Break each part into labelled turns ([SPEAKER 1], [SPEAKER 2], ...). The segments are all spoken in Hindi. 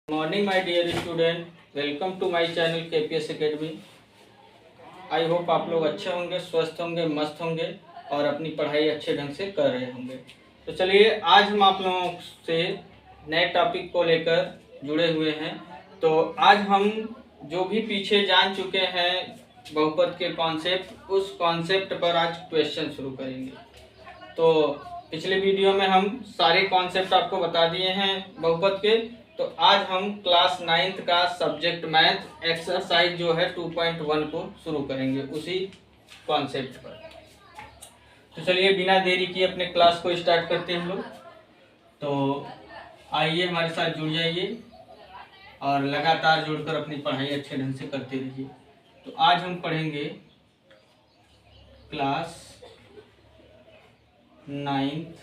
[SPEAKER 1] Morning my dear student, welcome to my channel KPS Academy. I hope आप लोग अच्छे होंगे, स्वस्थ होंगे, मस्त होंगे और अपनी पढ़ाई अच्छे ढंग से कर रहे होंगे। तो चलिए आज हम आप लोगों से नए टॉपिक को लेकर जुड़े हुए हैं। तो आज हम जो भी पीछे जान चुके हैं बहुपद के कॉन्सेप्ट, उस कॉन्सेप्ट पर आज क्वेश्चन शुरू करेंगे। तो पिछले वीडियो में हम सारे कॉन्सेप्ट आपको बता दिए हैं बहुपद के। तो आज हम क्लास 9th का सब्जेक्ट मैथ एक्सरसाइज जो है 2.1 को शुरू करेंगे उसी कॉन्सेप्ट पर। तो चलिए बिना देरी किए अपने क्लास को स्टार्ट करते हैं हम लोग। तो आइए हमारे साथ जुड़ जाइए और लगातार जुड़कर अपनी पढ़ाई अच्छे ढंग से करते रहिए। तो आज हम पढ़ेंगे class 9th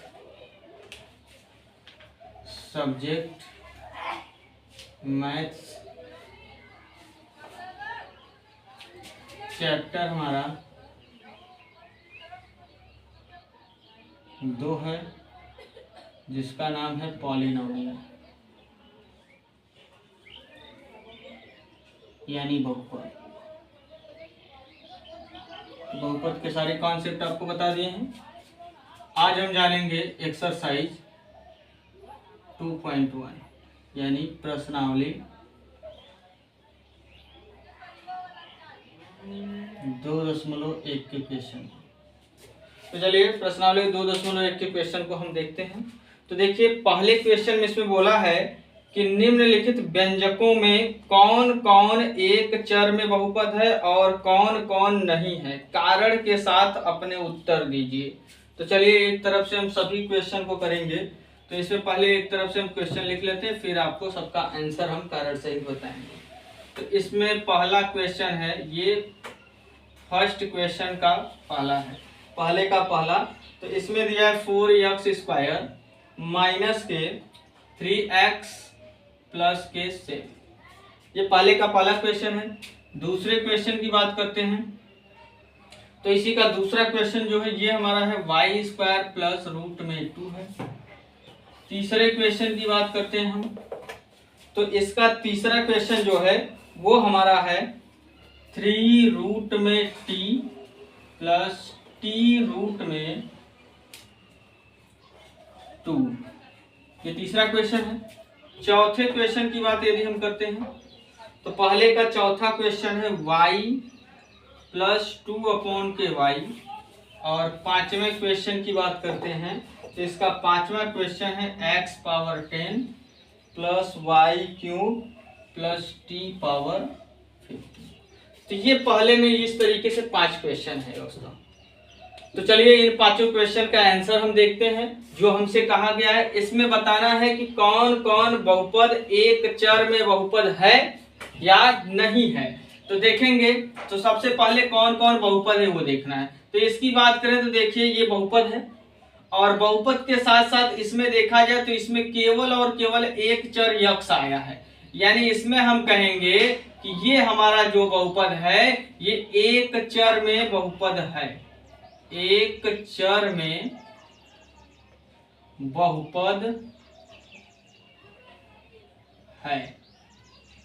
[SPEAKER 1] subject maths, chapter हमारा 2 है जिसका नाम है पॉलिनोमियल यानी बहुपद। बहुपद के सारे कॉन्सेप्ट आपको बता दिए हैं। आज हम जानेंगे एक्सरसाइज 2.1 यानी प्रश्नावली 2.1 के क्वेश्चन। तो चलिए प्रश्नावली 2.1 के क्वेश्चन को हम देखते हैं। तो देखिए पहले क्वेश्चन में इसमें बोला है कि निम्नलिखित व्यंजकों में कौन कौन एक चर में बहुपद है और कौन कौन नहीं है, कारण के साथ अपने उत्तर दीजिए। तो चलिए एक तरफ से हम सभी क्वेश्चन को करेंगे। तो इसमें पहले एक तरफ से हम क्वेश्चन लिख लेते हैं, फिर आपको सबका आंसर हम कारण सहित बताएंगे। तो इसमें पहला क्वेश्चन है, ये फर्स्ट क्वेश्चन का पहला है, पहले का पहला। तो इसमें दिया है 4x² माइनस के 3x प्लस के 7। ये पहले का पहला क्वेश्चन है। दूसरे क्वेश्चन की बात करते हैं। तो इसी का दूसरा क्वेश्चन जो है ये हमारा है y² प्लस रूट में 2 है। तीसरे क्वेश्चन की बात करते हैं हम। तो इसका तीसरा क्वेश्चन जो है वो हमारा है 3 रूट में t प्लस t रूट में 2। ये तीसरा क्वेश्चन है। चौथे क्वेश्चन की बात यदि हम करते हैं तो पहले का चौथा क्वेश्चन है y प्लस 2/y। और पांचवें क्वेश्चन की बात करते हैं तो इसका पांचवा क्वेश्चन है x⁻10 plus y³ plus t⁻50। तो ये पहले में इस तरीके से 5 क्वेश्चन है दोस्तों। तो चलिए इन पांचों क्वेश्चन का आंसर हम देखते हैं। जो हमसे कहा गया है इसमें बताना है कि कौन कौन बहुपद एक चर में बहुपद है या नहीं है। तो देखेंगे तो सबसे पहले कौन कौन बहुपद है वो देखना है। तो इसकी बात करें तो देखिए ये बहुपद है और बहुपद के साथ साथ इसमें देखा जाए तो इसमें केवल और केवल एक चर यक्ष आया है। यानी इसमें हम कहेंगे कि ये हमारा जो बहुपद है ये एक चर में बहुपद है, एक चर में बहुपद है।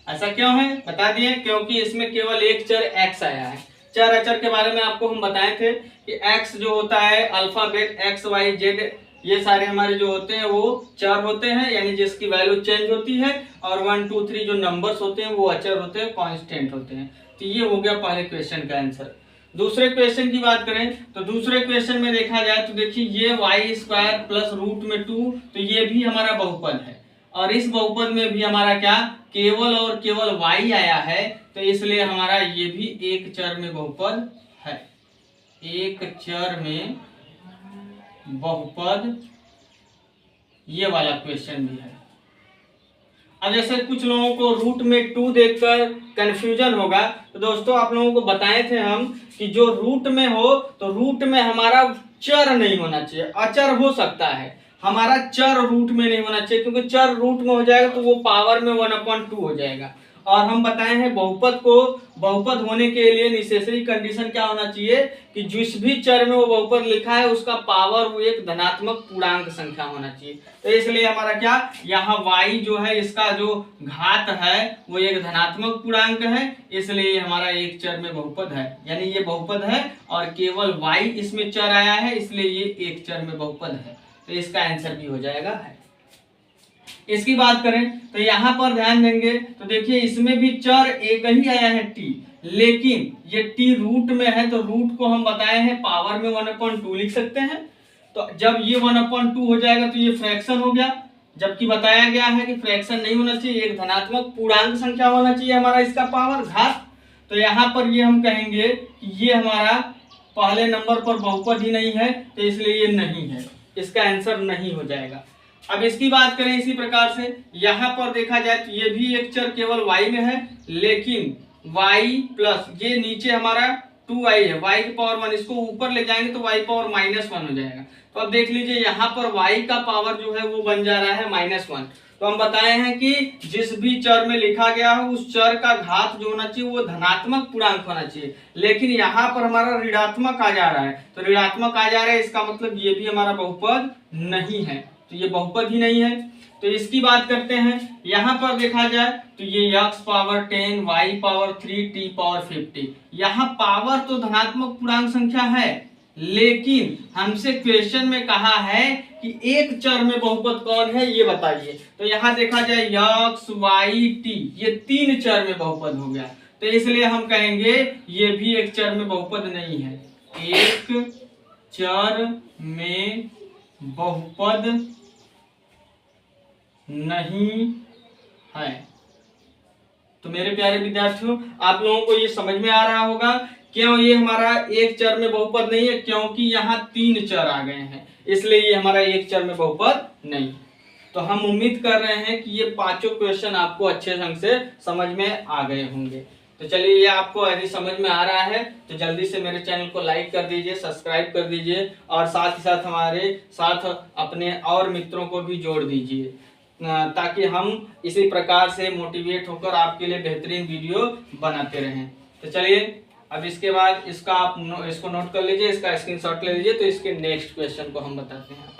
[SPEAKER 1] ऐसा क्यों है बता दिए, क्योंकि इसमें केवल एक चर x आया है। चर अचर के बारे में आपको हम बताए थे कि x जो होता है अल्फाबेट x y z ये सारे हमारे जो होते हैं वो चर होते हैं, यानी जिसकी वैल्यू चेंज होती है। और 1 2 3 जो नंबर्स होते हैं वो अचर होते हैं, कांस्टेंट होते हैं। तो ये हो गया पहले क्वेश्चन का आंसर। दूसरे क्वेश्चन की बात करें तो दूसरे क्वेश्चन में देखा जाए तो देखिए ये y² प्लस रूट में 2, तो ये भी हमारा बहुपद है। और इस बहुपद में भी हमारा क्या केवल और केवल y आया है, तो इसलिए हमारा ये भी एक चर में बहुपद है, एक चर में बहुपद। ये वाला क्वेश्चन भी है। अब जैसे कुछ लोगों को रूट में 2 देखकर कंफ्यूजन होगा, तो दोस्तों आप लोगों को बताए थे हम कि जो रूट में हो तो रूट में हमारा चर नहीं होना चाहिए, अचर हो सकता है, हमारा चर रूट में नहीं होना चाहिए। क्योंकि चर रूट में हो जाएगा तो वो पावर में 1/2 हो जाएगा और हम बताए हैं बहुपद होने के लिए नेसेसरी कंडीशन क्या होना चाहिए कि जिस भी चर में वो बहुपद लिखा है उसका पावर वो एक धनात्मक पूर्णांक संख्या होना चाहिए। तो इसलिए हमारा क्या यहाँ y जो है इसका जो घात है वो एक धनात्मक पूर्णांक है, इसलिए हमारा एक चर में बहुपद है, यानी ये बहुपद है और केवल y इसमें चर आया है, इसलिए ये एक चर में बहुपद है। तो इसका आंसर भी हो जाएगा है। इसकी बात करें तो यहाँ पर ध्यान देंगे तो देखिए इसमें भी चर एक ही आया है t, लेकिन ये t रूट में है तो रूट को हम बताए हैं पावर में 1/2 लिख सकते हैं। तो जब ये 1/2 हो जाएगा तो ये फ्रैक्शन हो गया, जबकि बताया गया है कि फ्रैक्शन नहीं होना चाहिए, एक धनात्मक पूर्णांक संख्या होना चाहिए हमारा इसका पावर घात। तो यहाँ पर ये हम कहेंगे कि ये हमारा पहले नंबर पर बहुपद ही नहीं है, तो इसलिए ये नहीं है, इसका आंसर नहीं हो जाएगा। अब इसकी बात करें इसी प्रकार से यहाँ पर देखा जाए तो ये भी एक चर केवल y में है, लेकिन y प्लस ये नीचे हमारा 2y है, y की पावर 1, इसको ऊपर ले जाएंगे तो y पावर -1 हो जाएगा। तो अब देख लीजिए यहाँ पर y का पावर जो है वो बन जा रहा है -1। तो हम बताए हैं कि जिस भी चर में लिखा गया हो उस चर का घात जो होना चाहिए वो धनात्मक पूर्णांक होना चाहिए, लेकिन यहाँ पर हमारा ऋणात्मक आ जा रहा है। तो ऋणात्मक आ जा रहा है इसका मतलब ये भी हमारा बहुपद नहीं है, तो ये बहुपद ही नहीं है। तो इसकी बात करते हैं, यहाँ पर देखा जाए तो ये x power 10, y power 3, t power 50, यहाँ पावर तो धनात्मक पूर्णांक संख्या है, लेकिन हमसे क्वेश्चन में कहा है कि एक चर में बहुपद कौन है ये बताइए। तो यहाँ देखा जाए x, y, t ये 3 चर में बहुपद हो गया, तो इसलिए हम कहेंगे ये भी एक चर में बहुपद नहीं है, एक चर में बहुपद नहीं है। तो मेरे प्यारे विद्यार्थियों आप लोगों को ये समझ में आ रहा होगा क्यों ये हमारा एक चर में बहुपद नहीं है, क्योंकि यहाँ 3 चर आ गए हैं, इसलिए ये हमारा एक चर में बहुपद नहीं। तो हम उम्मीद कर रहे हैं कि ये 5 क्वेश्चन आपको अच्छे ढंग से समझ में आ गए होंगे। तो चलिए ये आपको यदि समझ में आ रहा है तो जल्दी से मेरे चैनल को लाइक कर दीजिए, सब्सक्राइब कर दीजिए और साथ ही साथ हमारे साथ अपने और मित्रों को भी जोड़ दीजिए, ताकि हम इसी प्रकार से मोटिवेट होकर आपके लिए बेहतरीन वीडियो बनाते रहें। तो चलिए अब इसके बाद इसका आप इसको नोट कर लीजिए, इसका स्क्रीनशॉट ले लीजिए। तो इसके नेक्स्ट क्वेश्चन को हम बताते हैं आपको।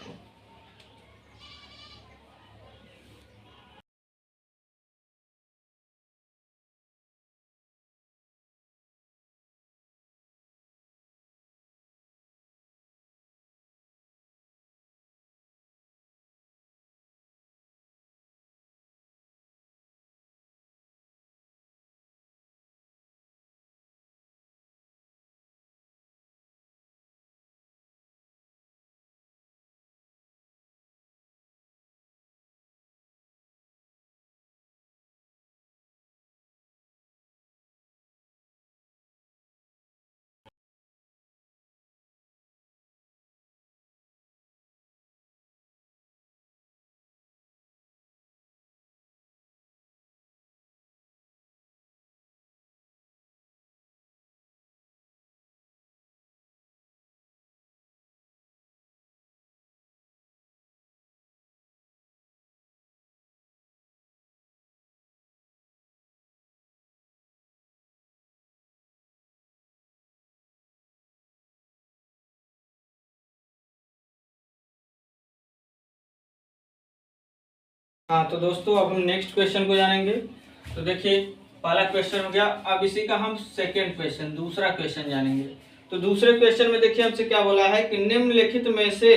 [SPEAKER 1] हाँ तो दोस्तों अब हम नेक्स्ट क्वेश्चन को जानेंगे। तो देखिए पहला क्वेश्चन हो गया, अब इसी का हम सेकेंड क्वेश्चन दूसरा क्वेश्चन जानेंगे। तो दूसरे क्वेश्चन में देखिए हमसे क्या बोला है कि निम्नलिखित में से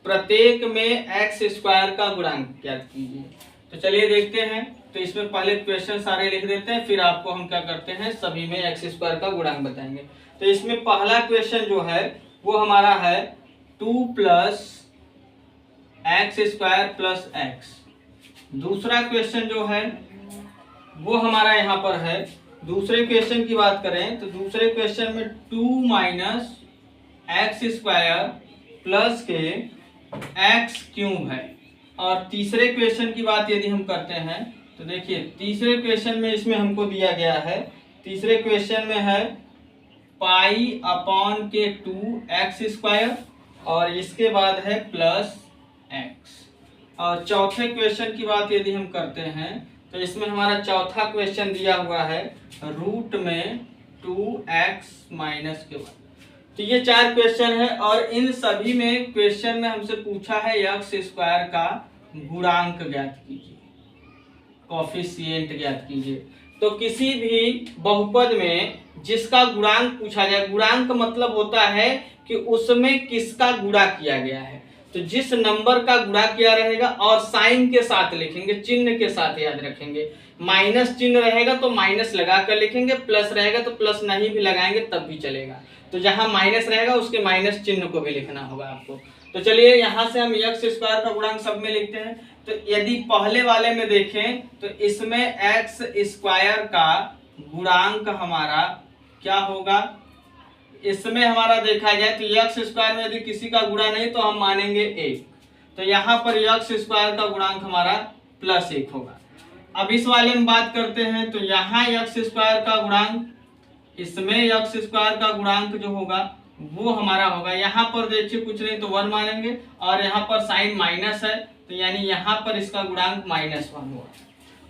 [SPEAKER 1] प्रत्येक में x² का गुणांक ज्ञात कीजिए। तो चलिए देखते हैं। तो इसमें पहले क्वेश्चन सारे लिख देते हैं, फिर आपको हम क्या करते हैं सभी में x² का गुणांक बताएंगे। तो इसमें पहला क्वेश्चन जो है वो हमारा है 2 + x² + x। दूसरा क्वेश्चन जो है वो हमारा यहाँ पर है, दूसरे क्वेश्चन की बात करें तो दूसरे क्वेश्चन में 2 - x² + के x³ है। और तीसरे क्वेश्चन की बात यदि हम करते हैं तो देखिए तीसरे क्वेश्चन में इसमें हमको दिया गया है, तीसरे क्वेश्चन में है π/2 x² और इसके बाद है +x। और चौथे क्वेश्चन की बात यदि हम करते हैं तो इसमें हमारा चौथा क्वेश्चन दिया हुआ है रूट में 2x माइनस के 1। तो ये 4 क्वेश्चन है और इन सभी में क्वेश्चन में हमसे पूछा है x स्क्वायर का गुणांक ज्ञात कीजिए, कोफिशिएंट ज्ञात कीजिए। तो किसी भी बहुपद में जिसका गुणांक पूछा जाए, गुणांक मतलब होता है कि उसमें किसका गुणा किया गया है, तो जिस नंबर का गुणा किया रहेगा और साइन के साथ लिखेंगे, चिन्ह के साथ याद रखेंगे। माइनस चिन्ह रहेगा तो माइनस लगा कर लिखेंगे, प्लस रहेगा तो प्लस नहीं भी लगाएंगे तब भी चलेगा। तो जहां माइनस रहेगा उसके माइनस चिन्ह को भी लिखना होगा आपको। तो चलिए यहां से हम x स्क्वायर का गुणांक सब में लिखते हैं। तो यदि पहले वाले में देखें तो इसमें x स्क्वायर का गुणांक हमारा क्या होगा, इसमें हमारा देखा जाए तो x स्क्वायर में यदि किसी का गुणा नहीं तो हम मानेंगे 1, तो यहाँ पर x स्क्वायर का गुणांक हमारा +1 होगा। अब इस वाले में बात करते हैं तो यहाँ x स्क्वायर का गुणांक, इसमें x स्क्वायर का गुणांक जो होगा वो हमारा होगा, यहाँ पर देखिए कुछ नहीं तो 1 मानेंगे और यहाँ पर साइन माइनस है तो यानी यहाँ पर इसका गुणांक -1 हुआ।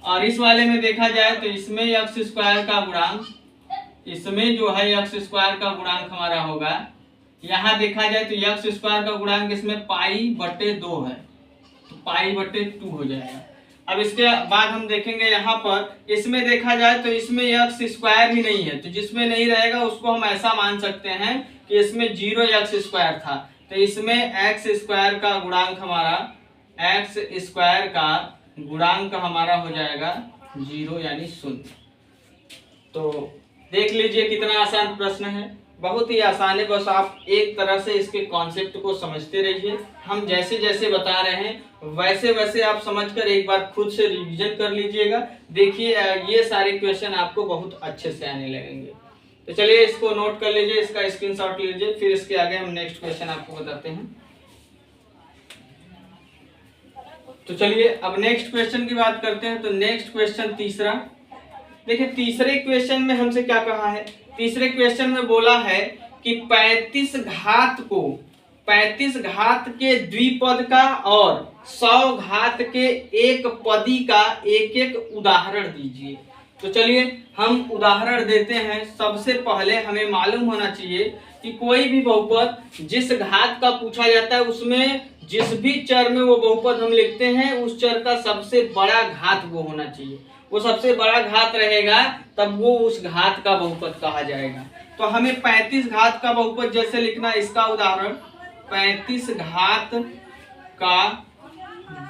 [SPEAKER 1] और इस वाले में देखा जाए तो इसमें x स्क्वायर का गुणांक, इसमें जो है x स्क्वायर का गुणांक हमारा होगा, यहाँ देखा जाए तो x स्क्वायर का गुणांक इसमें π/2 है तो π/2 हो जाएगा। अब इसके बाद हम देखेंगे यहाँ पर इसमें देखा जाए तो इसमें x स्क्वायर ही नहीं है, तो जिसमें नहीं रहेगा उसको हम ऐसा मान सकते हैं कि इसमें 0x स्क्वायर था, तो इसमें x स्क्वायर का गुणांक हमारा, x स्क्वायर का गुणांक हमारा हो जाएगा 0 यानी 0। तो देख लीजिए कितना आसान प्रश्न है, बहुत ही आसान है, बस आप एक तरह से इसके कॉन्सेप्ट को समझते रहिए। हम जैसे जैसे बता रहे हैं वैसे वैसे आप समझकर एक बार खुद से रिवीजन कर लीजिएगा। देखिए ये सारे क्वेश्चन आपको बहुत अच्छे से आने लगेंगे। तो चलिए इसको नोट कर लीजिए, इसका स्क्रीनशॉट लीजिए, फिर इसके आगे हम नेक्स्ट क्वेश्चन आपको बताते हैं। तो चलिए अब नेक्स्ट क्वेश्चन की बात करते हैं। तो नेक्स्ट क्वेश्चन तीसरा, देखिए तीसरे क्वेश्चन में हमसे क्या कहा है, तीसरे क्वेश्चन में बोला है कि 35 घात को 35 घात के द्विपद का और 100 घात के एक पदी का एक एक उदाहरण दीजिए। तो चलिए हम उदाहरण देते हैं। सबसे पहले हमें मालूम होना चाहिए कि कोई भी बहुपद जिस घात का पूछा जाता है उसमें जिस भी चर में वो बहुपद हम लिखते हैं उस चर का सबसे बड़ा घात वो होना चाहिए, वो सबसे बड़ा घात रहेगा तब वो उस घात का बहुपद कहा जाएगा। तो हमें 35 घात का बहुपद जैसे लिखना, इसका उदाहरण 35 घात का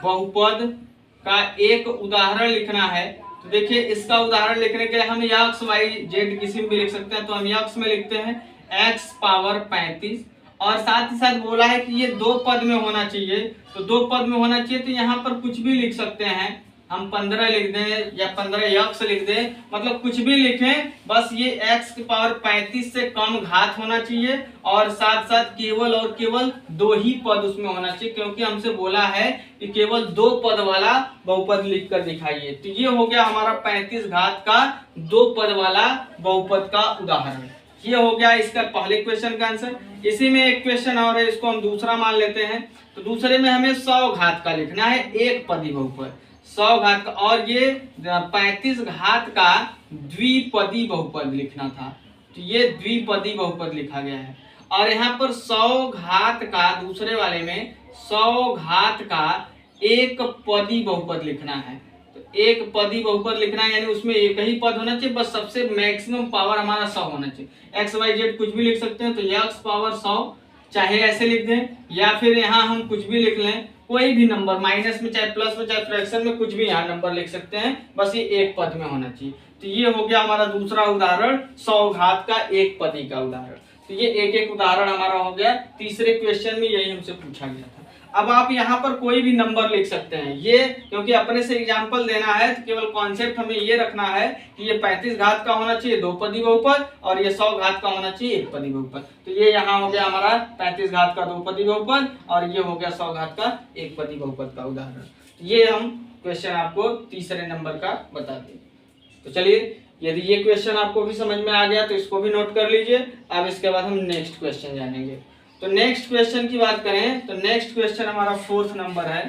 [SPEAKER 1] बहुपद का एक उदाहरण लिखना है। तो देखिए इसका उदाहरण लिखने के लिए हम x y z किसी में भी लिख सकते हैं, तो हम x में लिखते हैं x पावर 35 और साथ ही साथ बोला है कि ये 2 पद में होना चाहिए, तो 2 पद में होना चाहिए तो यहाँ पर कुछ भी लिख सकते हैं, हम 15 लिख दें या 15x लिख दें, मतलब कुछ भी लिखें, बस ये x की पावर 35 से कम घात होना चाहिए और साथ साथ केवल और केवल 2 ही पद उसमें होना चाहिए, क्योंकि हमसे बोला है कि केवल 2 पद वाला बहुपद लिख कर दिखाइए। तो ये हो गया हमारा 35 घात का 2 पद वाला बहुपद का उदाहरण। ये हो गया इसका पहले क्वेश्चन का आंसर। इसी में एक क्वेश्चन और है, इसको हम दूसरा मान लेते हैं। तो दूसरे में हमें 100 घात का लिखना है, एक पदी बहुपद 100 घात का, और ये 35 घात का द्विपदी बहुपद लिखना था, तो ये द्विपदी बहुपद लिखा गया है। और यहाँ पर 100 घात का, दूसरे वाले में 100 घात का एक पदी बहुपद लिखना है। तो एक पदी बहुपद लिखना है यानी उसमें एक ही पद होना चाहिए, बस सबसे मैक्सिमम पावर हमारा 100 होना चाहिए। एक्स वाई जेड कुछ भी लिख सकते हैं, तो x पावर 100 चाहे ऐसे लिख दें या फिर यहाँ हम कुछ भी लिख लें, कोई भी नंबर, माइनस में चाहे प्लस में चाहे फ्रैक्शन में कुछ भी यहाँ नंबर लिख सकते हैं, बस ये एक पद में होना चाहिए। तो ये हो गया हमारा दूसरा उदाहरण, 100 घात का एक पदी का उदाहरण। तो ये एक एक उदाहरण हमारा हो गया। तीसरे क्वेश्चन में यही हमसे पूछा गया था। अब आप यहाँ पर कोई भी नंबर लिख सकते हैं, ये क्योंकि अपने से एग्जाम्पल देना है तो केवल कॉन्सेप्ट हमें ये रखना है कि ये 35 घात का होना चाहिए 2 पदी बहुपद और ये 100 घात का होना चाहिए 1 पदी बहुपद। तो ये यहाँ हो गया हमारा 35 घात का 2 पदी बहुपद और ये हो गया 100 घात का 1 पदी बहुपद का उदाहरण। ये हम क्वेश्चन आपको तीसरे नंबर का बता दें। तो चलिए, यदि ये क्वेश्चन आपको भी समझ में आ गया तो इसको भी नोट कर लीजिए। अब इसके बाद हम नेक्स्ट क्वेश्चन जानेंगे। तो नेक्स्ट क्वेश्चन की बात करें तो नेक्स्ट क्वेश्चन हमारा 4th नंबर है।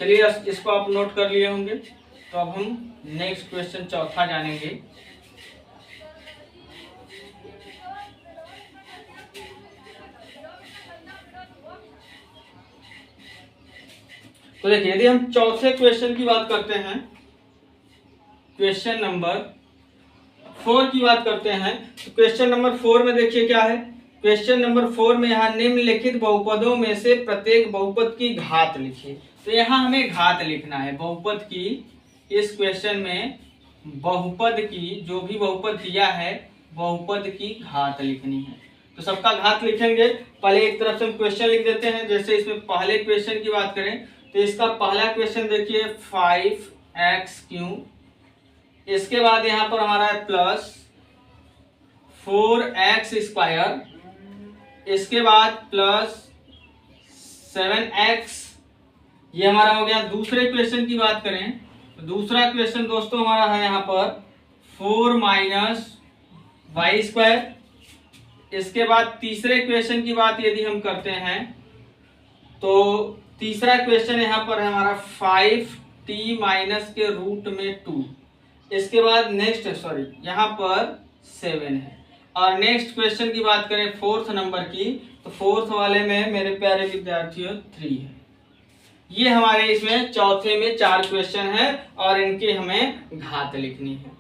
[SPEAKER 1] चलिए इसको आप नोट कर लिए होंगे। तो तो अब हम नेक्स्ट क्वेश्चन चौथा जानेंगे। तो देखिए, यदि हम चौथे क्वेश्चन की बात करते हैं, क्वेश्चन नंबर 4 की बात करते हैं, तो क्वेश्चन नंबर 4 में देखिए क्या है। क्वेश्चन नंबर 4 में यहाँ निम्नलिखित बहुपदों में से प्रत्येक बहुपद की घात लिखिए। तो यहाँ हमें घात लिखना है बहुपद की। इस क्वेश्चन में बहुपद की, जो भी बहुपद दिया है, बहुपद की घात लिखनी है। तो सबका घात लिखेंगे। पहले एक तरफ से हम क्वेश्चन लिख देते हैं। जैसे इसमें पहले क्वेश्चन की बात करें तो इसका पहला क्वेश्चन देखिए 5x³। इसके बाद यहाँ पर हमारा है प्लस 4x²। इसके बाद प्लस 7x। ये हमारा हो गया। दूसरे क्वेश्चन की बात करें तो दूसरा क्वेश्चन दोस्तों हमारा है यहाँ पर 4 - y²। इसके बाद तीसरे क्वेश्चन की बात यदि हम करते हैं तो तीसरा क्वेश्चन यहाँ पर है हमारा 5t-2। इसके बाद नेक्स्ट यहाँ पर 7 है। और नेक्स्ट क्वेश्चन की बात करें फोर्थ नंबर की, तो फोर्थ वाले में मेरे प्यारे विद्यार्थियों 3 है। ये हमारे इसमें चौथे में 4 क्वेश्चन है और इनके हमें घात लिखनी है।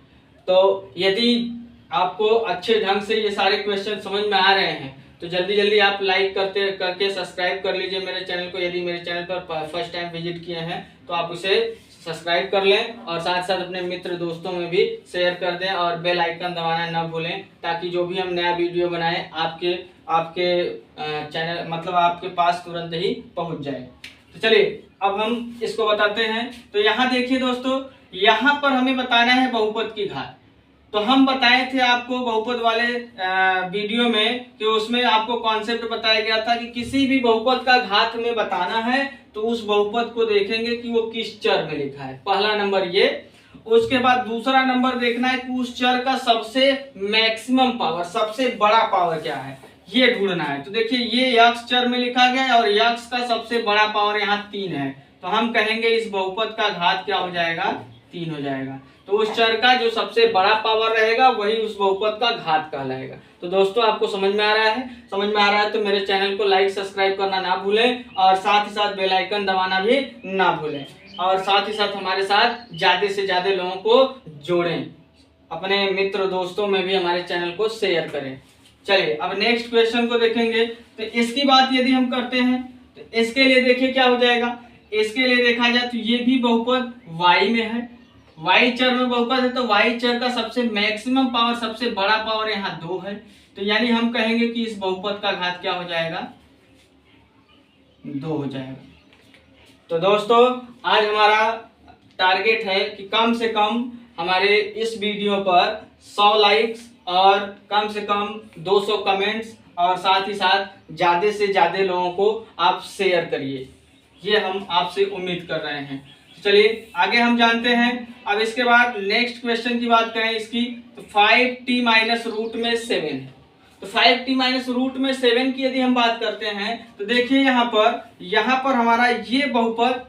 [SPEAKER 1] तो यदि आपको अच्छे ढंग से ये सारे क्वेश्चन समझ में आ रहे हैं तो जल्दी जल्दी आप लाइक करके सब्सक्राइब कर लीजिए मेरे चैनल को। यदि मेरे चैनल पर फर्स्ट टाइम विजिट किए हैं तो आप उसे सब्सक्राइब कर लें और साथ साथ अपने मित्र दोस्तों में भी शेयर कर दें और बेल आइकन दबाना ना भूलें, ताकि जो भी हम नया वीडियो बनाएं आपके चैनल मतलब आपके पास तुरंत ही पहुंच जाए। तो चलिए अब हम इसको बताते हैं। तो यहाँ देखिए दोस्तों, यहाँ पर हमें बताना है बहुपद की घात। तो हम बताए थे आपको बहुपद वाले वीडियो में कि उसमें आपको कॉन्सेप्ट बताया गया था कि किसी भी बहुपद का घात में बताना है तो उस बहुपद को देखेंगे कि वो किस चर में लिखा है, पहला नंबर ये। उसके बाद दूसरा नंबर देखना है कि उस चर का सबसे मैक्सिमम पावर, सबसे बड़ा पावर क्या है, ये ढूंढना है। तो देखिए ये यक्स चर में लिखा गया है और यक्स का सबसे बड़ा पावर यहाँ 3 है। तो हम कहेंगे इस बहुपद का घात क्या हो जाएगा, 3 हो जाएगा। तो उस चर का जो सबसे बड़ा पावर रहेगा वही उस बहुपद का घात कहलाएगा। तो दोस्तों आपको समझ में आ रहा है? समझ में आ रहा है तो मेरे चैनल को लाइक सब्सक्राइब करना ना भूलें और साथ ही साथ बेल आइकन दबाना भी ना भूलें और साथ ही साथ हमारे साथ ज्यादा से ज्यादा लोगों को जोड़ें, अपने मित्र दोस्तों में भी हमारे चैनल को शेयर करें। चलिए अब नेक्स्ट क्वेश्चन को देखेंगे। तो इसकी बात यदि हम करते हैं तो इसके लिए देखिए क्या हो जाएगा। इसके लिए देखा जाए तो ये भी बहुपद y में है, y चर में बहुपद है, तो y चर का सबसे मैक्सिमम पावर, सबसे बड़ा पावर यहाँ 2 है। तो यानी हम कहेंगे कि इस बहुपद का घात क्या हो जाएगा, 2 हो जाएगा। तो दोस्तों आज हमारा टारगेट है कि कम से कम हमारे इस वीडियो पर 100 लाइक्स और कम से कम 200 कमेंट्स और साथ ही साथ ज्यादा से ज्यादा लोगों को आप शेयर करिए, ये हम आपसे उम्मीद कर रहे हैं। चलिए आगे हम जानते हैं। अब इसके बाद नेक्स्ट क्वेश्चन की बात करें इसकी, तो 5t-√7 है। तो 5t-√7 की यदि हम बात करते हैं तो देखिए यहाँ पर हमारा ये बहुपद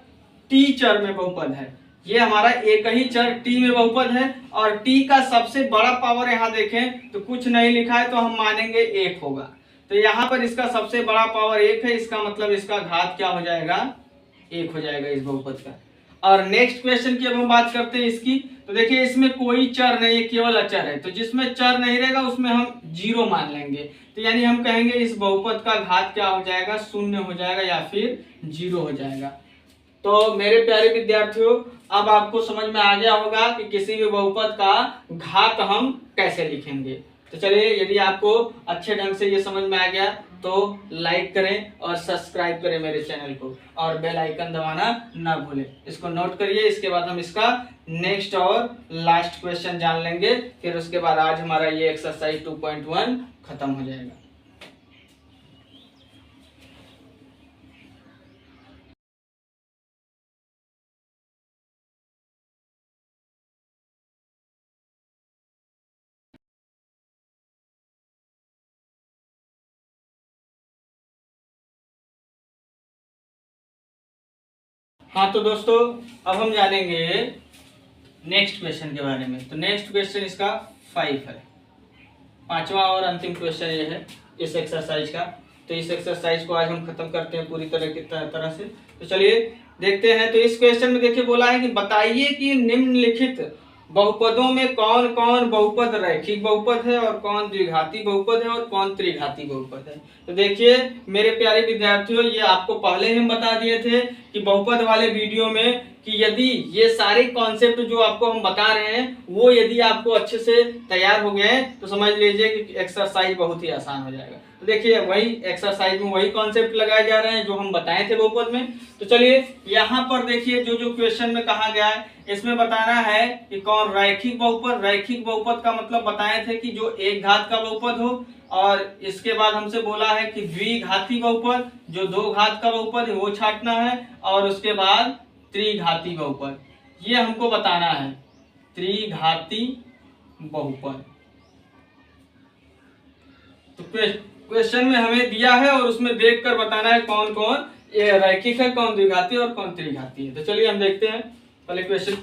[SPEAKER 1] t चर में बहुपद है। ये हमारा एक ही चर t में बहुपद है और t का सबसे बड़ा पावर यहाँ देखें तो कुछ नहीं लिखा है तो हम मानेंगे 1 होगा। तो यहाँ पर इसका सबसे बड़ा पावर 1 है, इसका मतलब इसका घात क्या हो जाएगा, 1 हो जाएगा इस बहुपद का। और नेक्स्ट क्वेश्चन की अब हम बात करते हैं इसकी, तो देखिए इसमें कोई चर नहीं है, केवल अचर है। तो जिसमें चर नहीं रहेगा उसमें हम 0 मान लेंगे। तो यानी हम कहेंगे इस बहुपद का घात क्या हो जाएगा, 0 हो जाएगा या फिर 0 हो जाएगा। तो मेरे प्यारे विद्यार्थियों अब आपको समझ में आ गया होगा कि किसी भी बहुपद का घात हम कैसे लिखेंगे। तो चलिए यदि आपको अच्छे ढंग से ये समझ में आ गया तो लाइक करें और सब्सक्राइब करें मेरे चैनल को और बेल आइकन दबाना ना भूलें। इसको नोट करिए। इसके बाद हम इसका नेक्स्ट और लास्ट क्वेश्चन जान लेंगे, फिर उसके बाद आज हमारा ये एक्सरसाइज 2.1 खत्म हो जाएगा। हाँ तो दोस्तों अब हम जानेंगे नेक्स्ट क्वेश्चन के बारे में। तो नेक्स्ट क्वेश्चन इसका 5 है, पांचवा और अंतिम क्वेश्चन ये है इस एक्सरसाइज का। तो इस एक्सरसाइज को आज हम खत्म करते हैं पूरी तरह से। तो चलिए देखते हैं। तो इस क्वेश्चन में देखिए बोला है कि बताइए कि निम्नलिखित बहुपदों में कौन कौन बहुपद रैखिक बहुपद है और कौन द्विघाती बहुपद है और कौन त्रिघाती बहुपद है। तो देखिए मेरे प्यारे विद्यार्थियों, ये आपको पहले ही हम बता दिए थे कि बहुपद वाले वीडियो में कि यदि ये सारे कॉन्सेप्ट जो आपको हम बता रहे हैं वो यदि आपको अच्छे से तैयार हो गए तो समझ लीजिए कि एक्सरसाइज बहुत ही आसान हो जाएगा। तो देखिए वही एक्सरसाइज में वही कॉन्सेप्ट लगाए जा रहे हैं जो हम बताए थे बहुपद में। तो चलिए यहाँ पर देखिए जो जो क्वेश्चन में कहा गया है इसमें बताना है कि कौन रैखिक बहुपद। रैखिक बहुपद का मतलब बताए थे कि जो एक घात का बहुपद हो, और इसके बाद हमसे बोला है कि द्विघाती बहुपद, जो दो घात का बहुपद है वो छांटना है, और उसके बाद त्रिघाती बहुपद, ये हमको बताना है त्रिघाती बहुपद। तो क्वेश्चन में हमें दिया है और उसमें देखकर बताना है कौन कौन ये रैखिक है, कौन द्विघाती और कौन त्रिघाती है। तो चलिए हम देखते हैं, पहले क्वेश्चन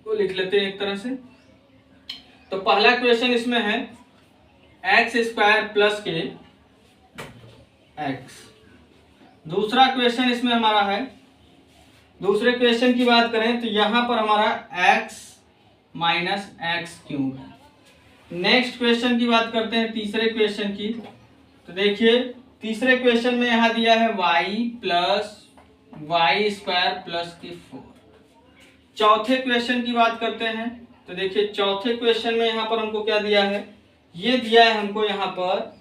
[SPEAKER 1] को लिख लेते हैं एक तरह से। तो पहला क्वेश्चन इसमें है x² प्लस के x। दूसरा क्वेश्चन इसमें हमारा है, दूसरे क्वेश्चन की बात करें तो यहां पर हमारा x माइनस एक्स क्यूब है। नेक्स्ट क्वेश्चन की बात करते हैं तीसरे क्वेश्चन की। तो देखिए तीसरे क्वेश्चन में यहां दिया है y प्लस y² प्लस के 4। चौथे क्वेश्चन की बात करते हैं। तो देखिए चौथे क्वेश्चन में यहां पर हमको क्या दिया है, ये दिया है हमको यहां पर,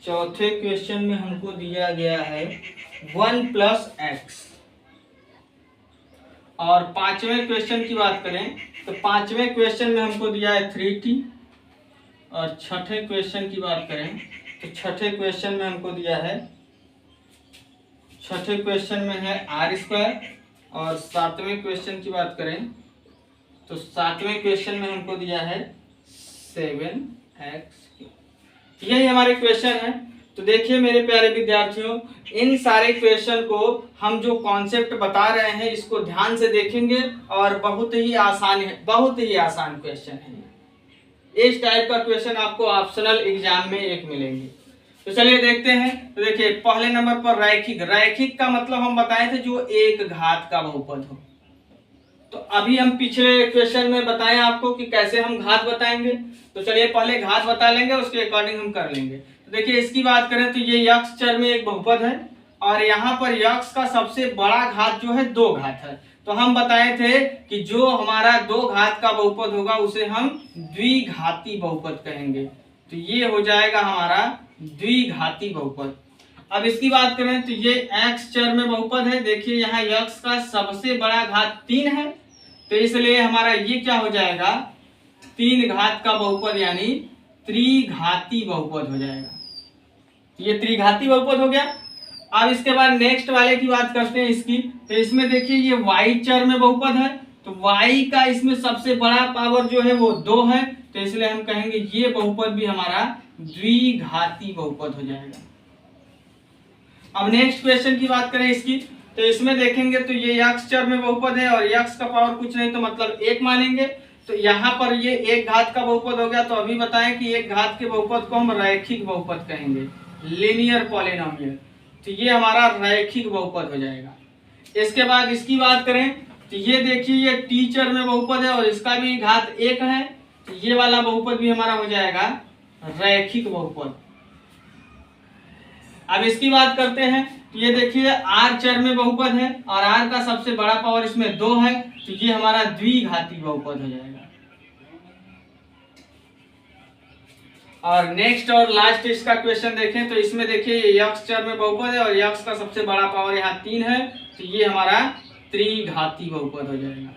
[SPEAKER 1] चौथे क्वेश्चन में हमको दिया गया है 1 प्लस एक्स। और पांचवें क्वेश्चन की बात करें तो पांचवें क्वेश्चन में हमको दिया है 3t। और छठे क्वेश्चन की बात करें तो छठे क्वेश्चन में हमको दिया है, छठे क्वेश्चन में है r²। और सातवें क्वेश्चन की बात करें तो सातवें क्वेश्चन में हमको दिया है 7x। यही हमारे क्वेश्चन है। तो देखिए मेरे प्यारे विद्यार्थियों, इन सारे क्वेश्चन को हम जो कॉन्सेप्ट बता रहे हैं इसको ध्यान से देखेंगे और बहुत ही आसान है, बहुत ही आसान क्वेश्चन है। इस टाइप का क्वेश्चन आपको ऑप्शनल एग्जाम में एक मिलेंगे। तो चलिए देखते हैं। तो देखिए पहले नंबर पर रैखिक। रैखिक का मतलब हम बताए थे जो एक घात का बहुपद हो। तो अभी हम पिछले क्वेश्चन में बताएं आपको कि कैसे हम घात बताएंगे। तो चलिए पहले घात बता लेंगे, उसके अकॉर्डिंग हम कर लेंगे। तो देखिए इसकी बात करें तो ये यक्ष चर में एक बहुपद है और यहाँ पर यक्ष का सबसे बड़ा घात जो है 2 घात है। तो हम बताए थे कि जो हमारा 2 घात का बहुपद होगा उसे हम द्विघाती बहुपद कहेंगे। तो ये हो जाएगा हमारा द्विघाती बहुपद। अब इसकी बात करें तो ये x चर में बहुपद है। देखिए यहाँ x का सबसे बड़ा घात 3 है, तो इसलिए हमारा ये क्या हो जाएगा 3 घात का बहुपद यानी त्रिघाती बहुपद हो जाएगा। ये त्रिघाती बहुपद हो गया। अब इसके बाद नेक्स्ट वाले की बात करते हैं इसकी। तो इसमें देखिए ये y चर में बहुपद है, तो y का इसमें सबसे बड़ा पावर जो है वो 2 है, तो इसलिए हम कहेंगे ये बहुपद भी हमारा द्विघाती बहुपद हो जाएगा। अब नेक्स्ट क्वेश्चन की बात करें इसकी, तो इसमें देखेंगे तो ये x चर में बहुपद है और x का पावर कुछ नहीं तो मतलब 1 मानेंगे। तो यहाँ पर ये एक घात का बहुपद हो गया। तो अभी बताएं कि एक घात के बहुपद को हम रैखिक बहुपद कहेंगे, लीनियर पॉलिनोमियल। तो ये हमारा रैखिक बहुपद हो जाएगा। इसके बाद इसकी बात करें तो ये देखिए ये टी चर में बहुपद है और इसका भी घात 1 है, तो ये वाला बहुपद भी हमारा हो जाएगा रैखिक बहुपद। अब इसकी बात करते हैं तो ये देखिए r चर में बहुपद है और r का सबसे बड़ा पावर इसमें 2 है, तो ये हमारा द्विघाती बहुपद हो जाएगा। और नेक्स्ट और लास्ट इसका क्वेश्चन देखें तो इसमें देखिए ये x चर में बहुपद है और x का सबसे बड़ा पावर यहाँ 3 है, तो ये हमारा त्रिघाती बहुपद हो जाएगा।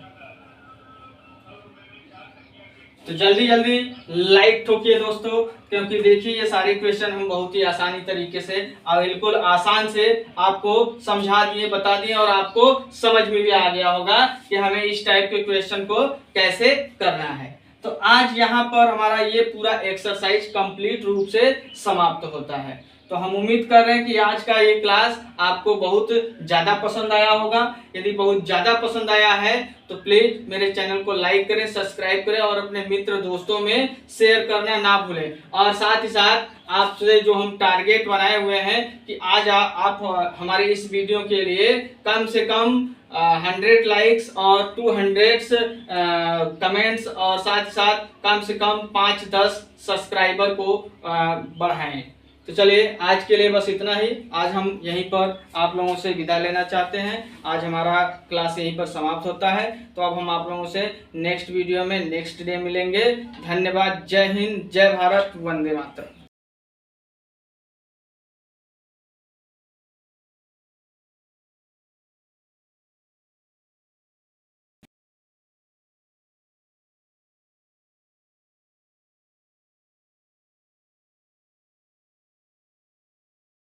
[SPEAKER 1] तो जल्दी जल्दी लाइक ठोकिए दोस्तों, क्योंकि देखिए ये सारे क्वेश्चन हम बहुत ही आसानी तरीके से और बिल्कुल आसान से आपको समझा दिए, बता दिए और आपको समझ में भी आ गया होगा कि हमें इस टाइप के क्वेश्चन को कैसे करना है। तो आज यहाँ पर हमारा ये पूरा एक्सरसाइज कंप्लीट रूप से समाप्त होता है। तो तो हम उम्मीद कर रहे हैं कि आज का ये क्लास आपको बहुत ज़्यादा पसंद आया होगा। यदि बहुत ज़्यादा पसंद आया है तो प्लीज़ मेरे चैनल को लाइक करें, सब्सक्राइब करें और अपने मित्र दोस्तों में शेयर करना ना भूलें। और साथ ही साथ आपसे जो हम टारगेट बनाए हुए हैं कि आज आप हमारे इस वीडियो के लिए कम से कम 100 लाइक्स और 200 कमेंट्स और साथ ही साथ कम से कम 5-10 सब्सक्राइबर को बढ़ाएं। तो चलिए आज के लिए बस इतना ही। आज हम यहीं पर आप लोगों से विदा लेना चाहते हैं। आज हमारा क्लास यहीं पर समाप्त होता है। तो अब हम आप लोगों से नेक्स्ट वीडियो में नेक्स्ट डे मिलेंगे। धन्यवाद। जय हिंद, जय भारत, वंदे मातरम।